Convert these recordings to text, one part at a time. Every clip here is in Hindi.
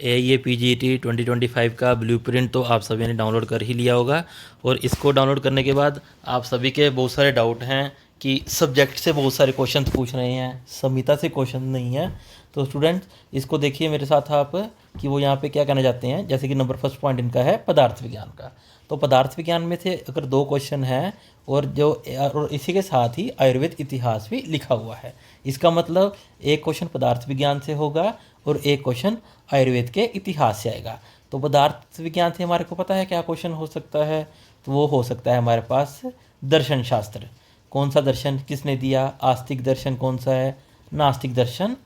ये PGT 2025 का ब्लूप्रिंट तो आप सभी ने डाउनलोड कर ही लिया होगा। और इसको डाउनलोड करने के बाद आप सभी के बहुत सारे डाउट हैं कि सब्जेक्ट से बहुत सारे क्वेश्चन पूछ रहे हैं, संहिता से क्वेश्चन नहीं है। तो स्टूडेंट्स इसको देखिए मेरे साथ आप कि वो यहाँ पे क्या कहना चाहते हैं। जैसे कि नंबर फर्स्ट पॉइंट इनका है पदार्थ विज्ञान का। तो पदार्थ विज्ञान में से अगर 2 क्वेश्चन हैं और इसी के साथ ही आयुर्वेद इतिहास भी लिखा हुआ है, इसका मतलब एक क्वेश्चन पदार्थ विज्ञान से होगा और एक क्वेश्चन आयुर्वेद के इतिहास से आएगा। तो पदार्थ विज्ञान से हमारे को पता है क्या क्वेश्चन हो सकता है, तो वो हो सकता है हमारे पास दर्शन शास्त्र। कौन सा दर्शन किसने दिया, आस्तिक दर्शन कौन सा है, नास्तिक दर्शन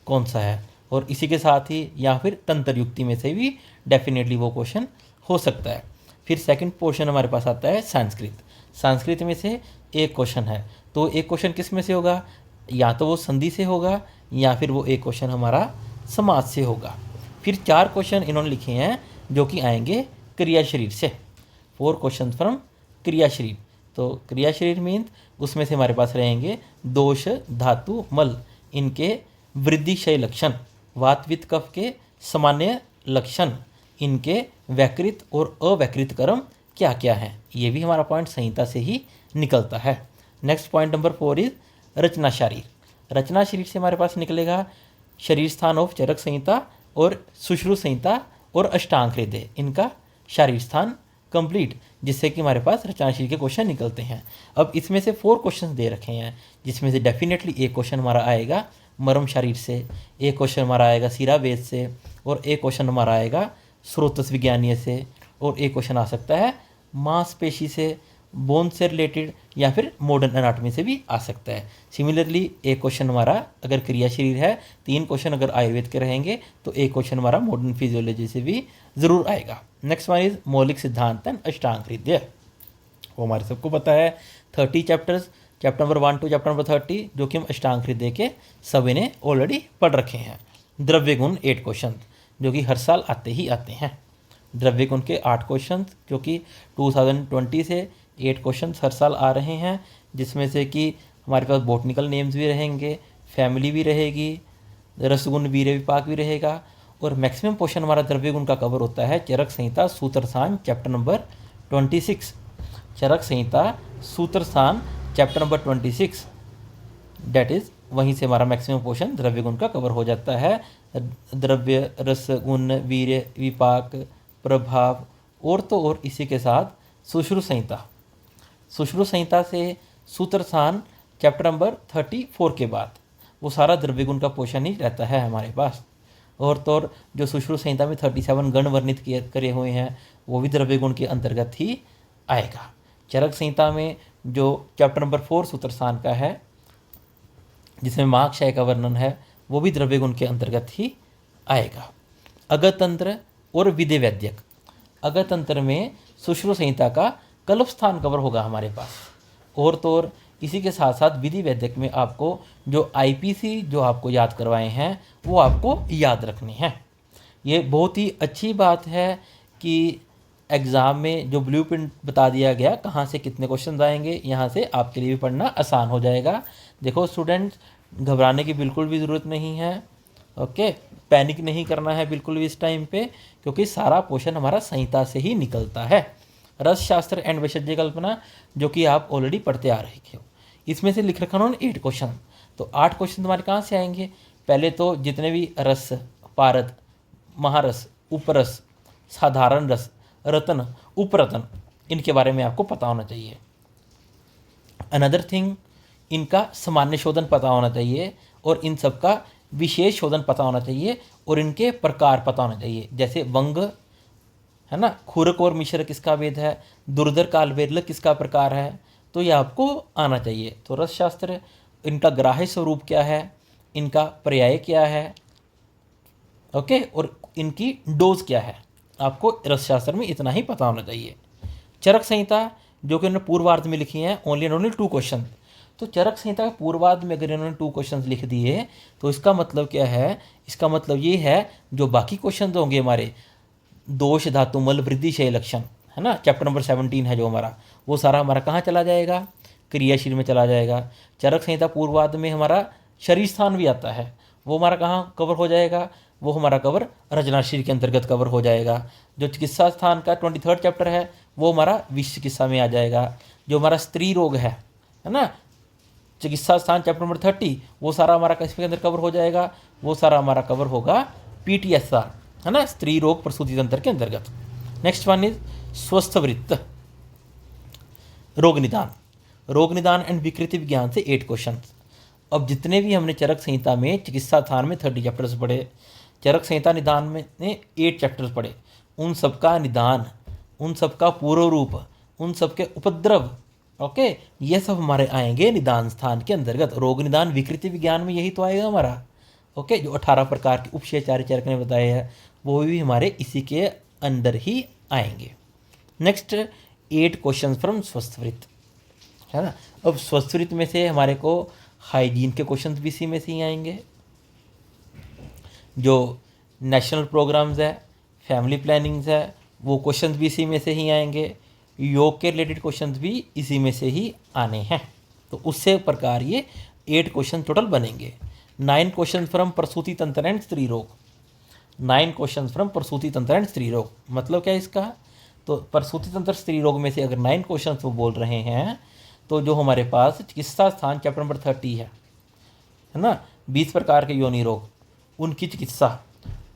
कौन सा है। और इसी के साथ ही या फिर तंत्र युक्ति में से भी डेफिनेटली वो क्वेश्चन हो सकता है। फिर सेकंड पोर्शन हमारे पास आता है संस्कृत। संस्कृत में से एक क्वेश्चन है, तो एक क्वेश्चन किस में से होगा, या तो वो संधि से होगा या फिर वो एक क्वेश्चन हमारा समाज से होगा। फिर 4 क्वेश्चन इन्होंने लिखे हैं जो कि आएंगे क्रिया शरीर से, 4 क्वेश्चन फ्रॉम क्रिया शरीर। तो क्रिया शरीर मीन्स उसमें से हमारे पास रहेंगे दोष, धातु, मल, इनके वृद्धिशय लक्षण, वात पित्त कफ के सामान्य लक्षण, इनके व्याकृत और अव्याकृत कर्म क्या क्या हैं। ये भी हमारा पॉइंट संहिता से ही निकलता है। नेक्स्ट पॉइंट नंबर 4 इज रचना शरीर। रचना शरीर से हमारे पास निकलेगा शरीर स्थान ऑफ चरक संहिता और सुश्रुत संहिता और अष्टांग हृदय, इनका शरीर स्थान कंप्लीट, जिससे कि हमारे पास रचना शरीर के क्वेश्चन निकलते हैं। अब इसमें से 4 क्वेश्चन दे रखे हैं, जिसमें से डेफिनेटली एक क्वेश्चन हमारा आएगा मर्म शरीर से, एक क्वेश्चन हमारा आएगा सीरा वेद से, और एक क्वेश्चन हमारा आएगा स्रोतस विज्ञानीय से, और एक क्वेश्चन आ सकता है मांसपेशी से, बोन से रिलेटेड, या फिर मॉडर्न एनाटॉमी से भी आ सकता है। सिमिलरली एक क्वेश्चन हमारा अगर क्रिया शरीर है, 3 क्वेश्चन अगर आयुर्वेद के रहेंगे, तो एक क्वेश्चन हमारा मॉडर्न फिजियोलॉजी से भी ज़रूर आएगा। नेक्स्ट वन इज मौलिक सिद्धांत एंड अष्टांग हृदय। वो हमारे सबको पता है 30 chapters, chapter number 1 to chapter number 30, जो कि हम अष्टांग हृदय के सभी ने ऑलरेडी पढ़ रखे हैं। द्रव्य गुण 8 क्वेश्चन जो कि हर साल आते ही आते हैं। द्रव्य गुण के 8 क्वेश्चन जो कि 2020 से 8 क्वेश्चन हर साल आ रहे हैं, जिसमें से कि हमारे पास बॉटनिकल नेम्स भी रहेंगे, फैमिली भी रहेगी, रसगुण वीर्य विपाक भी रहेगा, और मैक्सिमम पोर्शन हमारा द्रव्य गुण का कवर होता है Charak Samhita Sutrasthan chapter number 26। Charak Samhita Sutrasthan chapter number 26, that is वहीं से हमारा मैक्सिमम पोर्शन द्रव्य गुण का कवर हो जाता है। द्रव्य, रस, गुण, वीर्य, विपाक, प्रभाव, और तो और इसी के साथ सुश्रुत संहिता। सुश्रुत संहिता से सूत्रस्थान चैप्टर नंबर 34 के बाद वो सारा द्रव्य गुण का पोर्शन ही रहता है हमारे पास। और तो और जो सुश्रुत संहिता में 37 गण वर्णित करे हुए हैं, वो भी द्रव्य गुण के अंतर्गत ही आएगा। चरक संहिता में जो चैप्टर नंबर 4 सूत्रस्थान का है, जिसमें महाक्षय का वर्णन है, वो भी द्रव्य गुण के अंतर्गत ही आएगा। अगतंत्र और विधि वैद्यक। अगतंत्र में सुश्रुत संहिता का कल्प स्थान कवर होगा हमारे पास। और तो और इसी के साथ साथ विधि वैद्यक में आपको जो आईपीसी जो आपको याद करवाए हैं, वो आपको याद रखने हैं। ये बहुत ही अच्छी बात है कि एग्ज़ाम में जो ब्लूप्रिंट बता दिया गया कहाँ से कितने क्वेश्चन आएंगे, यहाँ से आपके लिए भी पढ़ना आसान हो जाएगा। देखो स्टूडेंट्स, घबराने की बिल्कुल भी ज़रूरत नहीं है। ओके, पैनिक नहीं करना है बिल्कुल भी इस टाइम पे, क्योंकि सारा पोर्शन हमारा संहिता से ही निकलता है। रस शास्त्र एंड वैशज्य कल्पना जो कि आप ऑलरेडी पढ़ते आ रहे हो, इसमें से लिख रखा उन्होंने 8 क्वेश्चन। तो 8 क्वेश्चन तुम्हारे कहाँ से आएंगे, पहले तो जितने भी रस, पारद, महारस, उपरस, साधारण रस, रतन, उपरतन, इनके बारे में आपको पता होना चाहिए। अनदर थिंग, इनका सामान्य शोधन पता होना चाहिए, और इन सब का विशेष शोधन पता होना चाहिए, और इनके प्रकार पता होना चाहिए। जैसे वंग है ना, खुरक और मिश्र किसका वेद है, दुर्धर कालवेदल किसका प्रकार है, तो ये आपको आना चाहिए। तो रस शास्त्र, इनका ग्राह्य स्वरूप क्या है, इनका पर्याय क्या है, ओके, और इनकी डोज क्या है, आपको रस शास्त्र में इतना ही पता होना चाहिए। चरक संहिता जो कि उन्होंने पूर्वार्ध में लिखी है, ओनली एंड ओनली 2 क्वेश्चन। तो चरक संहिता के पूर्वार्ध में अगर इन्होंने 2 क्वेश्चन लिख दिए, तो इसका मतलब क्या है, इसका मतलब ये है जो बाकी क्वेश्चन होंगे हमारे दोष, धातु, मल, वृद्धिशय लक्षण, है ना, चैप्टर नंबर 17 है जो हमारा, वो सारा हमारा कहाँ चला जाएगा, क्रियाशील में चला जाएगा। चरक संहिता पूर्वार्ध में हमारा शरीर स्थान भी आता है, वो हमारा कहाँ कवर हो जाएगा, वो हमारा कवर रचनाशील के अंतर्गत कवर हो जाएगा। जो चिकित्सा स्थान का 23rd चैप्टर है वो हमारा विश्व चिकित्सा में आ जाएगा। जो हमारा स्त्री रोग है ना, चिकित्सा स्थान चैप्टर नंबर 30, वो सारा हमारा किसके अंदर कवर हो जाएगा, वो सारा हमारा कवर होगा PTSR, है ना, स्त्री रोग प्रसूति तंत्र के अंतर्गत। नेक्स्ट वन इज स्वस्थ वृत्त रोग निदान एंड विकृति विज्ञान से 8 क्वेश्चन। अब जितने भी हमने चरक संहिता में चिकित्सा स्थान में 30 चैप्टर्स पढ़े, चरक संहिता निदान में 8 चैप्टर्स पढ़े, उन सबका निदान, उन सबका पूर्व रूप, उन सबके उपद्रव, ओके, ये सब हमारे आएंगे निदान स्थान के अंतर्गत। रोग निदान विकृति विज्ञान में यही तो आएगा हमारा, ओके। जो 18 प्रकार के उपक्षयचारी चरक ने बताए हैं वो भी हमारे इसी के अंदर ही आएंगे। नेक्स्ट 8 क्वेश्चन फ्रॉम स्वस्थ वृत्त, है ना। अब स्वस्थ वृत्त में से हमारे को हाइजीन के क्वेश्चन भी इसी में से ही आएंगे। जो नेशनल प्रोग्राम्स है, फैमिली प्लानिंग्स है, वो क्वेश्चन भी इसी में से ही आएंगे। योग के रिलेटेड क्वेश्चन भी इसी में से ही आने हैं। तो उससे प्रकार ये 8 क्वेश्चन टोटल बनेंगे। 9 क्वेश्चन फ्रॉम प्रसूति तंत्र एंड स्त्री रोग, 9 क्वेश्चन फ्रॉम प्रसूति तंत्र एंड स्त्री रोग। मतलब क्या है इसका, तो प्रसूति तंत्र स्त्री रोग में से अगर 9 क्वेश्चन वो बोल रहे हैं तो जो हमारे पास चिकित्सा स्थान चैप्टर नंबर 30 है ना, 20 प्रकार के योनि रोग, उनकी चिकित्सा,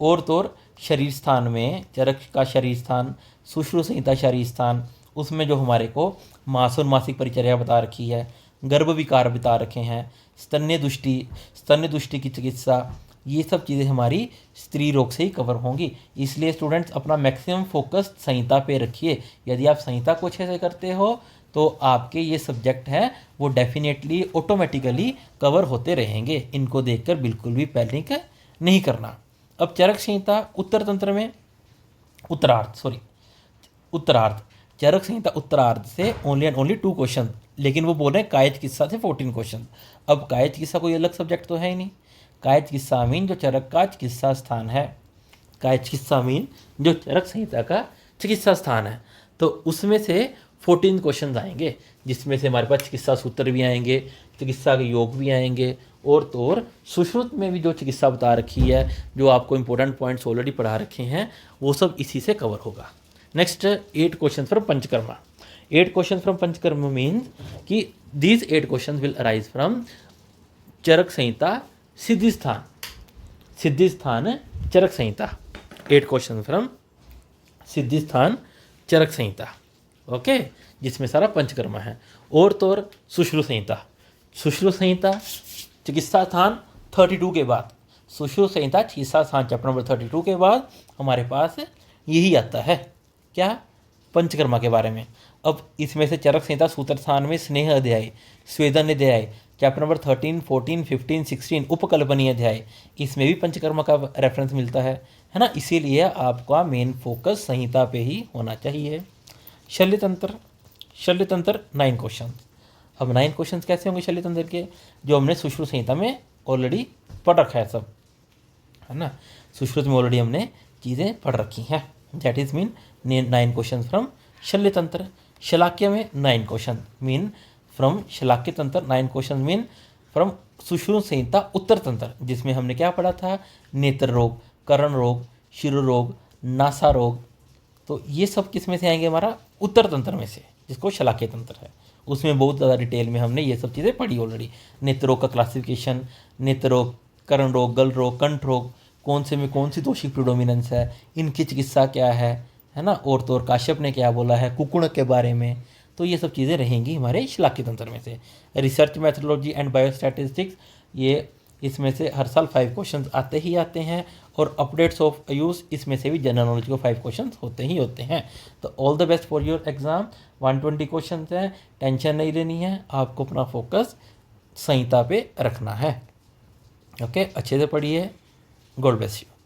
और तो और शरीर स्थान में चरक का शरीर स्थान, सुश्रुत संहिता शरीर स्थान, उसमें जो हमारे को मास और मासिक परिचर्या बता रखी है, गर्भ विकार बता रखे हैं, स्तन्य दुष्टि की चिकित्सा, ये सब चीज़ें हमारी स्त्री रोग से ही कवर होंगी। इसलिए स्टूडेंट्स अपना मैक्सिमम फोकस संहिता पे रखिए। यदि आप संहिता को अच्छे से करते हो तो आपके ये सब्जेक्ट हैं वो डेफिनेटली ऑटोमेटिकली कवर होते रहेंगे। इनको देखकर बिल्कुल भी पैनिक नहीं करना। अब चरक संहिता उत्तर तंत्र में उत्तरार्ध चरक संहिता उत्तरार्ध से ओनली एंड ओनली 2 क्वेश्चन, लेकिन वो बोल रहे हैं काय चिकित्सा से 14 क्वेश्चन। अब काय चिकित्सा कोई अलग सब्जेक्ट तो है ही नहीं। काय चिकित्सा मीन जो चरक का चिकित्सा स्थान है, काय चिकित्सा मीन जो चरक संहिता का चिकित्सा स्थान है, तो उसमें से 14 क्वेश्चन आएंगे, जिसमें से हमारे पास चिकित्सा सूत्र भी आएंगे, चिकित्सा के योग भी आएंगे, और तो और सुश्रुत में भी जो चिकित्सा बता रखी है, जो आपको इंपॉर्टेंट पॉइंट्स ऑलरेडी पढ़ा रखे हैं, वो सब इसी से कवर होगा। Next 8 question from Panchakarma. 8 question from Panchakarma means कि these 8 question will arise from Charak Samhita Siddhi Sthan Charak Samhita. 8 question from Siddhi Sthan Charak Samhita, okay, जिसमें सारा पंचकर्मा है। और तो और सुश्रुत संहिता चिकित्सा स्थान 32 के बाद, सुश्रुत संहिता चिकित्सा स्थान चैप्टर नंबर 32 के बाद हमारे पास यही आता है, क्या, पंचकर्मा के बारे में। अब इसमें से चरक संहिता सूत्र स्थान में स्नेह अध्याय, स्वेदन अध्याय, चैप्टर नंबर 13, 14, 15, 16 उपकल्पनीय अध्याय, इसमें भी पंचकर्मा का रेफरेंस मिलता है ना। इसीलिए आपका मेन फोकस संहिता पे ही होना चाहिए। शल्यतंत्र 9 क्वेश्चन। अब 9 क्वेश्चन कैसे होंगे शल्यतंत्र के, जो हमने सुश्रुत संहिता में ऑलरेडी पढ़ रखा है सब, है ना। सुश्रुत में ऑलरेडी हमने चीज़ें पढ़ रखी हैं। That is mean 9 question from Shalyatantra. Shalakya में 9 question mean from Shalakya Tantra, 9 question mean from Sushruta Samhita Uttar Tantra, जिसमें हमने क्या पढ़ा था, नेत्र रोग, कर्ण रोग, शिरो रोग, नासा रोग। तो ये सब किस में से आएंगे, हमारा उत्तर तंत्र में से, जिसको शलाक्य तंत्र है। उसमें बहुत ज़्यादा डिटेल में हमने ये सब चीज़ें पढ़ी ऑलरेडी। नेत्र रोग का क्लासिफिकेशन, नेत्र रोग, कर्ण रोग, गल रोग, कंठ रोग, कौन से में कौन सी दोषी प्रिडोमिनेंस है, इनकी चिकित्सा क्या है ना। और तो और काश्यप ने क्या बोला है कुकुण के बारे में। तो ये सब चीज़ें रहेंगी हमारे शलाक्य तंत्र में से। रिसर्च मैथोलॉजी एंड बायोस्टैटिस्टिक्स, ये इसमें से हर साल 5 क्वेश्चन आते ही आते हैं, और अपडेट्स ऑफ आयुष, इसमें से भी जनरल नॉलेज को 5 क्वेश्चन होते ही होते हैं। तो all the best for your exam. 120 question हैं, टेंशन नहीं लेनी है, आपको अपना फोकस संहिता पे रखना है, ओके। अच्छे से पढ़िए, गॉड ब्लेस यू।